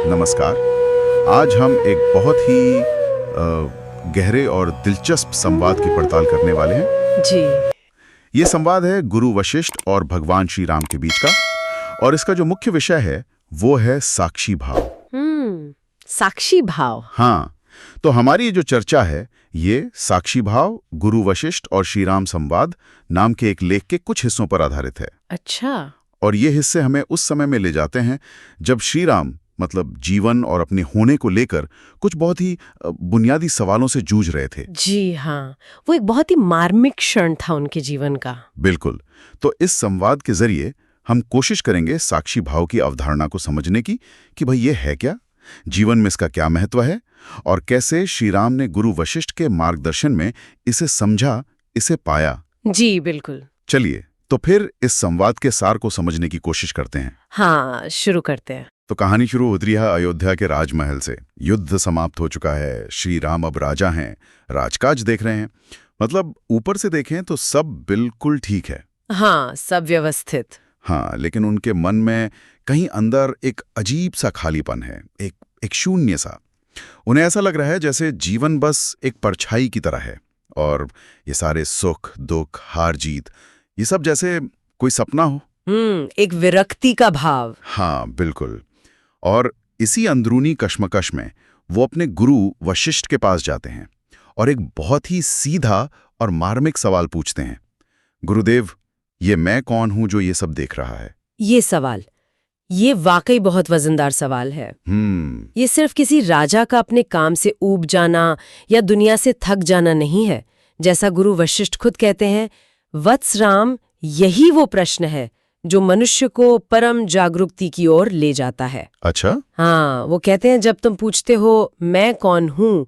नमस्कार। आज हम एक बहुत ही गहरे और दिलचस्प संवाद की पड़ताल करने वाले हैं जी। ये संवाद है गुरु वशिष्ठ और भगवान श्री राम के बीच का, और इसका जो मुख्य विषय है वो है साक्षी भाव। साक्षी भाव। हाँ, तो हमारी जो चर्चा है ये साक्षी भाव, गुरु वशिष्ठ और श्री राम संवाद नाम के एक लेख के कुछ हिस्सों पर आधारित है। अच्छा। और ये हिस्से हमें उस समय में ले जाते हैं जब श्री राम मतलब जीवन और अपने होने को लेकर कुछ बहुत ही बुनियादी सवालों से जूझ रहे थे। जी हाँ, वो एक बहुत ही मार्मिक क्षण था उनके जीवन का। बिल्कुल। तो इस संवाद के जरिए हम कोशिश करेंगे साक्षी भाव की अवधारणा को समझने की कि भाई ये है क्या, जीवन में इसका क्या महत्व है, और कैसे श्री राम ने गुरु वशिष्ठ के मार्गदर्शन में इसे समझा, इसे पाया। जी बिल्कुल। चलिए तो फिर इस संवाद के सार को समझने की कोशिश करते हैं। हाँ, शुरू करते हैं। तो कहानी शुरू होती है अयोध्या के राजमहल से। युद्ध समाप्त हो चुका है, श्री राम अब राजा हैं, राजकाज देख रहे हैं। मतलब ऊपर से देखें तो सब बिल्कुल ठीक है। हाँ, सब व्यवस्थित। हाँ, लेकिन उनके मन में कहीं अंदर एक अजीब सा खालीपन है, एक शून्य सा। उन्हें ऐसा लग रहा है जैसे जीवन बस एक परछाई की तरह है, और ये सारे सुख दुख हार जीत ये सब जैसे कोई सपना हो। एक विरक्ति का भाव। हाँ बिल्कुल। और इसी अंदरूनी कश्मकश में वो अपने गुरु वशिष्ठ के पास जाते हैं और एक बहुत ही सीधा और मार्मिक सवाल पूछते हैं। गुरुदेव, ये मैं कौन हूं जो ये सब देख रहा है? ये सवाल, ये वाकई बहुत वजनदार सवाल है। ये सिर्फ किसी राजा का अपने काम से ऊब जाना या दुनिया से थक जाना नहीं है। जैसा गुरु वशिष्ठ खुद कहते हैं, वत्स राम, यही वो प्रश्न है जो मनुष्य को परम जागरूकता की ओर ले जाता है। अच्छा। हाँ, वो कहते हैं जब तुम पूछते हो मैं कौन हूँ,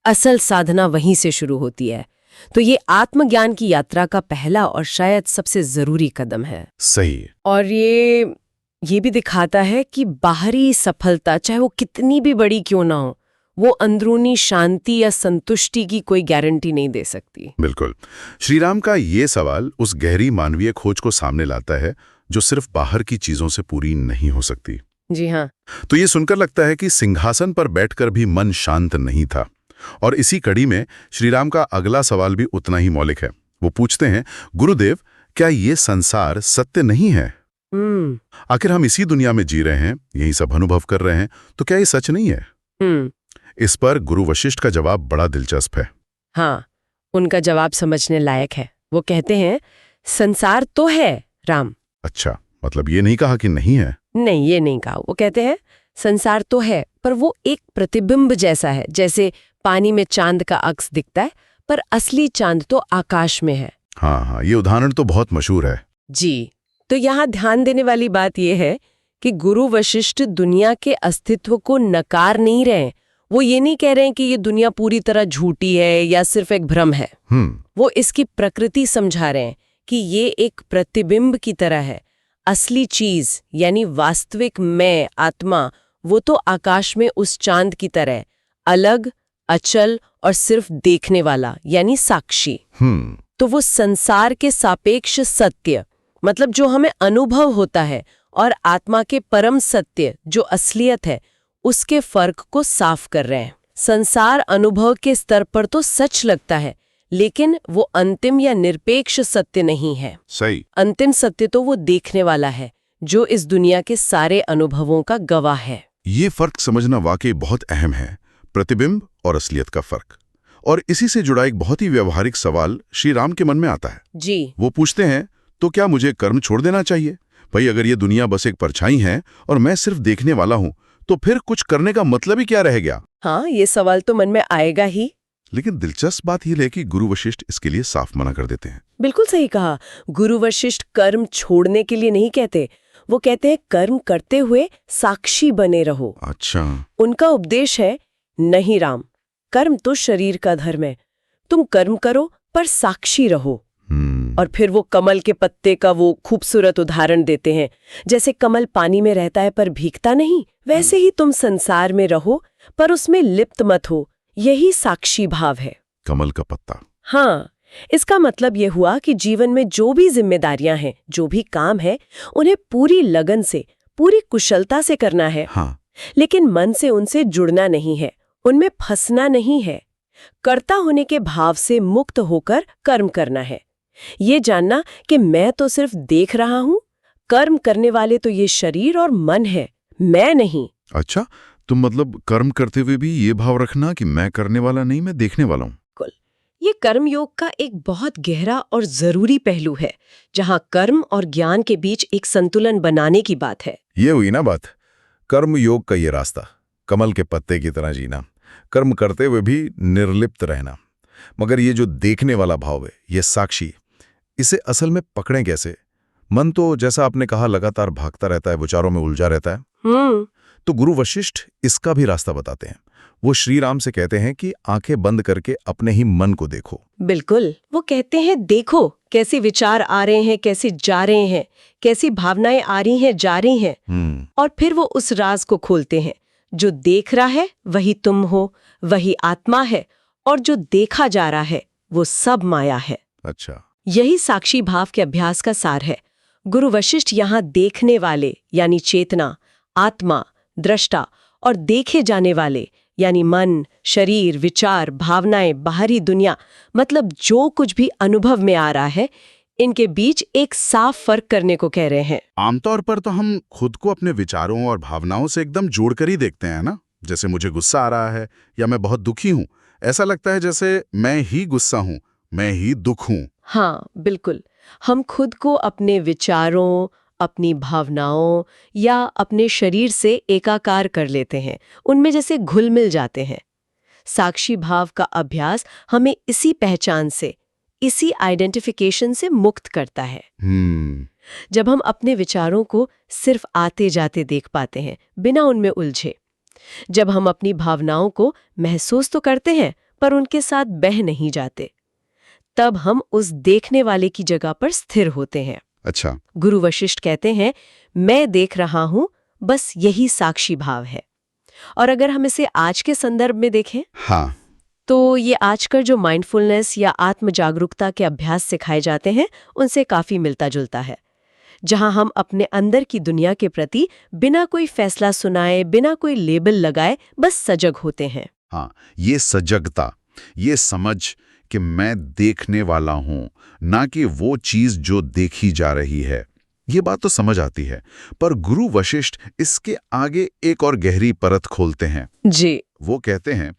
असल साधना वहीं से शुरू होती है। तो ये आत्मज्ञान की यात्रा का पहला और शायद सबसे जरूरी कदम है। सही। और ये भी दिखाता है कि बाहरी सफलता चाहे वो कितनी भी बड़ी क्यों ना हो, वो अंदरूनी शांति या संतुष्टि की कोई गारंटी नहीं दे सकती। बिल्कुल। श्रीराम का ये सवाल उस गहरी मानवीय खोज को सामने लाता है जो सिर्फ बाहर की चीजों से पूरी नहीं हो सकती। जी हाँ। तो ये सुनकर लगता है कि सिंहासन पर बैठकर भी मन शांत नहीं था। और इसी कड़ी में श्रीराम का अगला सवाल भी उतना ही मौलिक है। वो पूछते हैं, गुरुदेव, क्या ये संसार सत्य नहीं है? आखिर हम इसी दुनिया में जी रहे हैं, यही सब अनुभव कर रहे हैं, तो क्या ये सच नहीं है? इस पर गुरु वशिष्ठ का जवाब बड़ा दिलचस्प है। हाँ, उनका जवाब समझने लायक है। वो कहते हैं, संसार तो है राम। अच्छा, मतलब ये नहीं कहा कि नहीं है? नहीं, ये नहीं कहा। वो कहते हैं संसार तो है, पर वो एक प्रतिबिंब जैसा है। जैसे पानी में चांद का अक्स दिखता है, पर असली चांद तो आकाश में है। हाँ, ये उदाहरण तो बहुत मशहूर है। जी। तो यहाँ ध्यान देने वाली बात यह है कि गुरु वशिष्ठ दुनिया के अस्तित्व को नकार नहीं रहे। वो ये नहीं कह रहे हैं कि ये दुनिया पूरी तरह झूठी है या सिर्फ एक भ्रम है। वो इसकी प्रकृति समझा रहे हैं कि ये एक प्रतिबिंब की तरह है। असली चीज यानी वास्तविक मैं, आत्मा, वो तो आकाश में उस चांद की तरह अलग, अचल और सिर्फ देखने वाला यानी साक्षी। तो वो संसार के सापेक्ष सत्य, मतलब जो हमें अनुभव होता है, और आत्मा के परम सत्य जो असलियत है, उसके फर्क को साफ कर रहे हैं। संसार अनुभव के स्तर पर तो सच लगता है, लेकिन वो अंतिम या निरपेक्ष सत्य नहीं है। सही। अंतिम सत्य तो वो देखने वाला है जो इस दुनिया के सारे अनुभवों का गवाह है। ये फर्क समझना वाकई बहुत अहम है, प्रतिबिंब और असलियत का फर्क। और इसी से जुड़ा एक बहुत ही व्यवहारिक सवाल श्री राम के मन में आता है। जी। वो पूछते हैं, तो क्या मुझे कर्म छोड़ देना चाहिए? भाई, अगर ये दुनिया बस एक परछाई है और मैं सिर्फ देखने वाला हूं, तो फिर कुछ करने का मतलब ही क्या रह गया? हाँ, ये सवाल तो मन में आएगा ही। लेकिन दिलचस्प बात यह है कि गुरु वशिष्ठ इसके लिए साफ मना कर देते हैं। बिल्कुल सही कहा। गुरु वशिष्ठ कर्म छोड़ने के लिए नहीं कहते, वो कहते हैं कर्म करते हुए साक्षी बने रहो। अच्छा। उनका उपदेश है, नहीं राम, कर्म तो शरीर का धर्म है, तुम कर्म करो पर साक्षी रहो। और फिर वो कमल के पत्ते का वो खूबसूरत उदाहरण देते हैं। जैसे कमल पानी में रहता है पर भीगता नहीं, वैसे ही तुम संसार में रहो पर उसमें लिप्त मत हो। यही साक्षी भाव है। कमल का पत्ता। हाँ, इसका मतलब ये हुआ कि जीवन में जो भी जिम्मेदारियां हैं, जो भी काम है, उन्हें पूरी लगन से, पूरी कुशलता से करना है। हाँ। लेकिन मन से उनसे जुड़ना नहीं है, उनमें फंसना नहीं है। कर्ता होने के भाव से मुक्त होकर कर्म करना है। ये जानना कि मैं तो सिर्फ देख रहा हूं, कर्म करने वाले तो ये शरीर और मन है, मैं नहीं। अच्छा, तो मतलब कर्म करते हुए भी ये भाव रखना कि मैं करने वाला नहीं, मैं देखने वाला हूँ। ये कर्म योग का एक बहुत गहरा और जरूरी पहलू है, जहां कर्म और ज्ञान के बीच एक संतुलन बनाने की बात है। ये हुई ना बात, कर्म योग का ये रास्ता, कमल के पत्ते की तरह जीना, कर्म करते हुए भी निर्लिप्त रहना। मगर ये जो देखने वाला भाव है, ये साक्षी, इसे असल में पकड़ें कैसे? मन तो जैसा आपने कहा लगातार भागता रहता है, विचारों में उलझा रहता है। तो गुरु वशिष्ठ इसका भी रास्ता बताते हैं। वो श्री राम से कहते हैं कि आंखें बंद करके अपने ही मन को देखो। बिल्कुल, वो कहते हैं देखो कैसे विचार आ रहे हैं, कैसे जा रहे हैं, कैसी भावनाएं आ रही हैं, जा रही हैं। और फिर वो उस राज को खोलते हैं, जो देख रहा है वही तुम हो, वही आत्मा है, और जो देखा जा रहा है वो सब माया है। अच्छा, यही साक्षी भाव के अभ्यास का सार है। गुरु वशिष्ठ यहाँ देखने वाले यानी चेतना, आत्मा, दृष्टा और देखे जाने वाले यानी मन, शरीर, विचार, भावनाएं, बाहरी दुनिया, मतलब जो कुछ भी अनुभव में आ रहा है, इनके बीच एक साफ फर्क करने को कह रहे हैं। आमतौर पर तो हम खुद को अपने विचारों और भावनाओं से एकदम जोड़कर ही देखते हैं ना। जैसे मुझे गुस्सा आ रहा है या मैं बहुत दुखी हूँ, ऐसा लगता है जैसे मैं ही गुस्सा हूँ, मैं ही दुख हूँ। हाँ, बिल्कुल। हम खुद को अपने विचारों, अपनी भावनाओं या अपने शरीर से एकाकार कर लेते हैं, उनमें जैसे घुल मिल जाते हैं। साक्षी भाव का अभ्यास हमें इसी पहचान से, इसी आइडेंटिफिकेशन से मुक्त करता है। जब हम अपने विचारों को सिर्फ आते जाते देख पाते हैं, बिना उनमें उलझे, जब हम अपनी भावनाओं को महसूस तो करते हैं पर उनके साथ बह नहीं जाते, तब हम उस देखने वाले की जगह पर स्थिर होते हैं। अच्छा, गुरु वशिष्ठ कहते हैं, मैं देख रहा हूं, बस यही साक्षी भाव है। और अगर हम इसे आज के संदर्भ में देखें, हाँ, तो ये आजकल जो माइंडफुलनेस या आत्म जागरूकता के अभ्यास सिखाए जाते हैं, उनसे काफी मिलता जुलता है। जहां हम अपने अंदर की दुनिया के प्रति बिना कोई फैसला सुनाए, बिना कोई लेबल लगाए, बस सजग होते हैं। हाँ, ये सजगता, ये समझ कि मैं देखने वाला हूं, ना कि वो चीज जो देखी जा रही है, ये बात तो समझ आती है। पर गुरु वशिष्ठ इसके आगे एक और गहरी परत खोलते हैं। जी, वो कहते हैं,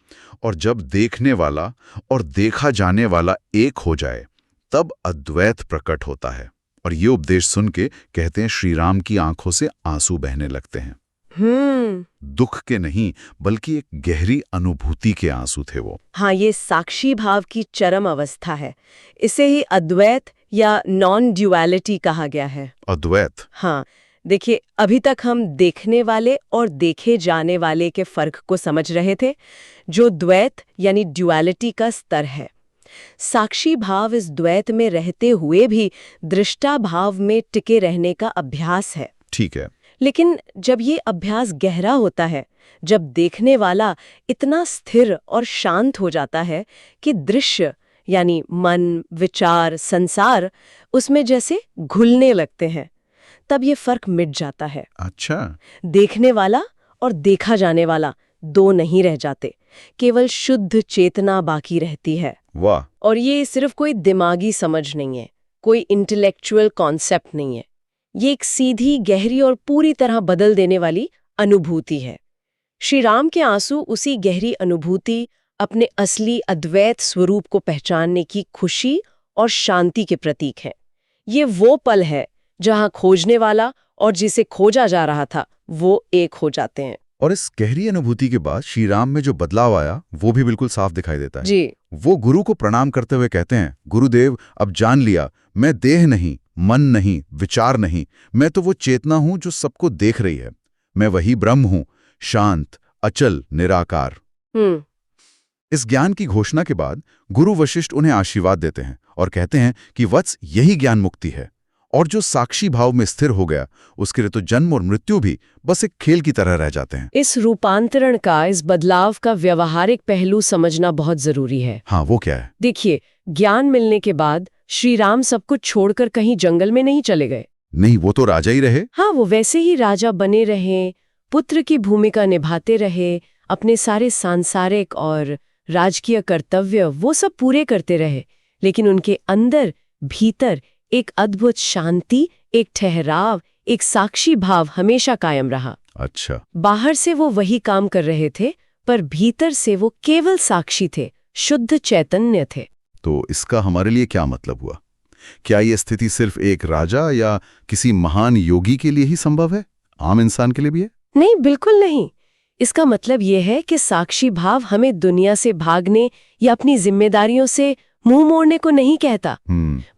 और जब देखने वाला और देखा जाने वाला एक हो जाए, तब अद्वैत प्रकट होता है। और ये उपदेश सुन के कहते हैं श्री राम की आंखों से आंसू बहने लगते हैं। दुख के नहीं, बल्कि एक गहरी अनुभूति के आंसू थे वो। हाँ, ये साक्षी भाव की चरम अवस्था है। इसे ही अद्वैत या नॉन ड्युअलिटी कहा गया है। अद्वैत? हाँ, देखिए, अभी तक हम देखने वाले और देखे जाने वाले के फर्क को समझ रहे थे, जो द्वैत यानी ड्युअलिटी का स्तर है। साक्षी भाव इस द्वैत में रहते हुए भी दृष्टा भाव में टिके रहने का अभ्यास है। ठीक है। लेकिन जब ये अभ्यास गहरा होता है, जब देखने वाला इतना स्थिर और शांत हो जाता है कि दृश्य यानी मन, विचार, संसार उसमें जैसे घुलने लगते हैं, तब ये फर्क मिट जाता है। अच्छा, देखने वाला और देखा जाने वाला दो नहीं रह जाते, केवल शुद्ध चेतना बाकी रहती है। वाह! और ये सिर्फ कोई दिमागी समझ नहीं है, कोई इंटेलेक्चुअल कॉन्सेप्ट नहीं है। ये एक सीधी, गहरी और पूरी तरह बदल देने वाली अनुभूति है। श्री राम के आंसू उसी गहरी अनुभूति, अपने असली अद्वैत स्वरूप को पहचानने की खुशी और शांति के प्रतीक हैं। ये वो पल है जहां खोजने वाला और जिसे खोजा जा रहा था वो एक हो जाते हैं। और इस गहरी अनुभूति के बाद श्री राम में जो बदलाव आया वो भी बिल्कुल साफ दिखाई देता है। जी, वो गुरु को प्रणाम करते हुए कहते हैं, गुरुदेव, अब जान लिया, मैं देह नहीं, मन नहीं, विचार नहीं, मैं तो वो चेतना हूं जो सबको देख रही है। मैं वही ब्रह्म हूं, शांत, अचल, निराकार। इस ज्ञान की घोषणा के बाद गुरु वशिष्ठ उन्हें आशीर्वाद देते हैं और कहते हैं कि वत्स, यही ज्ञान मुक्ति है, और जो साक्षी भाव में स्थिर हो गया उसके लिए तो जन्म और मृत्यु भी बस एक खेल की तरह रह जाते हैं। इस रूपांतरण का, इस बदलाव का व्यवहारिक पहलू समझना बहुत जरूरी है। हाँ, वो क्या है? देखिए, ज्ञान मिलने के बाद श्री राम सब कुछ छोड़कर कहीं जंगल में नहीं चले गए। नहीं, वो तो राजा ही रहे। हाँ, वो वैसे ही राजा बने रहे, पुत्र की भूमिका निभाते रहे, अपने सारे सांसारिक और राजकीय कर्तव्य वो सब पूरे करते रहे, लेकिन उनके अंदर भीतर एक अद्भुत शांति, एक ठहराव, एक साक्षी भाव हमेशा कायम रहा। अच्छा। बाहर से वो वही काम कर रहे थे, पर भीतर से वो केवल साक्षी थे, शुद्ध चैतन्य थे। तो इसका हमारे लिए क्या मतलब हुआ? क्या ये स्थिति सिर्फ एक राजा या किसी महान योगी के लिए ही संभव है, आम इंसान के लिए भी है? नहीं, बिल्कुल नहीं। इसका मतलब ये है कि साक्षी भाव हमें दुनिया से भागने या अपनी जिम्मेदारियों से मुंह मोड़ने को नहीं कहता,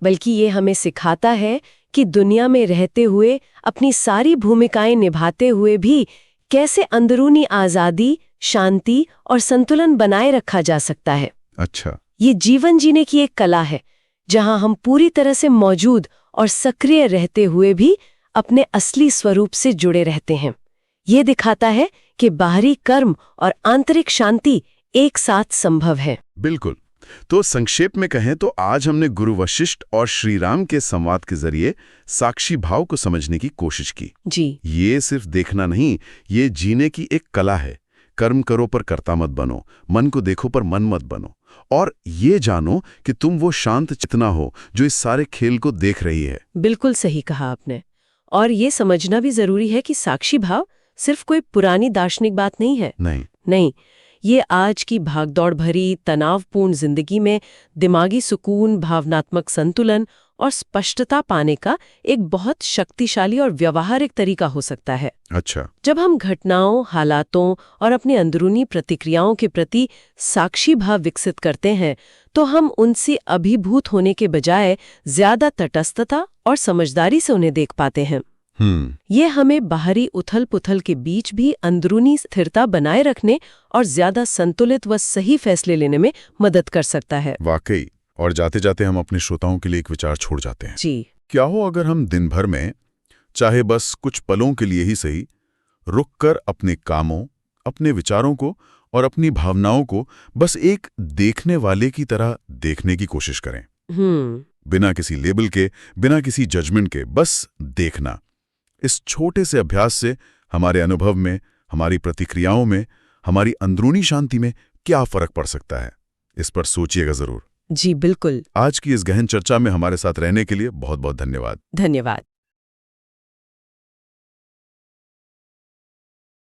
बल्कि ये हमें सिखाता है कि दुनिया में रहते हुए, अपनी सारी भूमिकाएं निभाते हुए भी कैसे अंदरूनी आजादी, शांति और संतुलन बनाए रखा जा सकता है। अच्छा। ये जीवन जीने की एक कला है, जहां हम पूरी तरह से मौजूद और सक्रिय रहते हुए भी अपने असली स्वरूप से जुड़े रहते हैं। ये दिखाता है कि बाहरी कर्म और आंतरिक शांति एक साथ संभव है। बिल्कुल। तो संक्षेप में कहें तो आज हमने गुरु वशिष्ठ और श्री राम के संवाद के जरिए साक्षी भाव को समझने की कोशिश की। जी। ये सिर्फ देखना नहीं, ये जीने की एक कला है। कर्म करो पर कर्ता मत बनो, मन को देखो पर मन मत बनो, और ये जानो कि तुम वो शांत चेतना हो जो इस सारे खेल को देख रही है। बिल्कुल सही कहा आपने। और ये समझना भी जरूरी है कि साक्षी भाव सिर्फ कोई पुरानी दार्शनिक बात नहीं है। नहीं, ये आज की भागदौड़ भरी तनावपूर्ण जिंदगी में दिमागी सुकून, भावनात्मक संतुलन और स्पष्टता पाने का एक बहुत शक्तिशाली और व्यवहारिक तरीका हो सकता है। अच्छा। जब हम घटनाओं, हालातों और अपनी अंदरूनी प्रतिक्रियाओं के प्रति साक्षी भाव विकसित करते हैं, तो हम उनसे अभिभूत होने के बजाय ज्यादा तटस्थता और समझदारी से उन्हें देख पाते हैं। ये हमें बाहरी उथल-पुथल के बीच भी अंदरूनी स्थिरता बनाए रखने और ज्यादा संतुलित व सही फैसले लेने में मदद कर सकता है। वाकई। और जाते जाते हम अपने श्रोताओं के लिए एक विचार छोड़ जाते हैं। जी। क्या हो अगर हम दिन भर में, चाहे बस कुछ पलों के लिए ही सही, रुककर अपने कामों, अपने विचारों को और अपनी भावनाओं को बस एक देखने वाले की तरह देखने की कोशिश करें। बिना किसी लेबल के, बिना किसी जजमेंट के, बस देखना। इस छोटे से अभ्यास से हमारे अनुभव में, हमारी प्रतिक्रियाओं में, हमारी अंदरूनी शांति में क्या फर्क पड़ सकता है, इस पर सोचिएगा जरूर। जी बिल्कुल। आज की इस गहन चर्चा में हमारे साथ रहने के लिए बहुत बहुत धन्यवाद। धन्यवाद।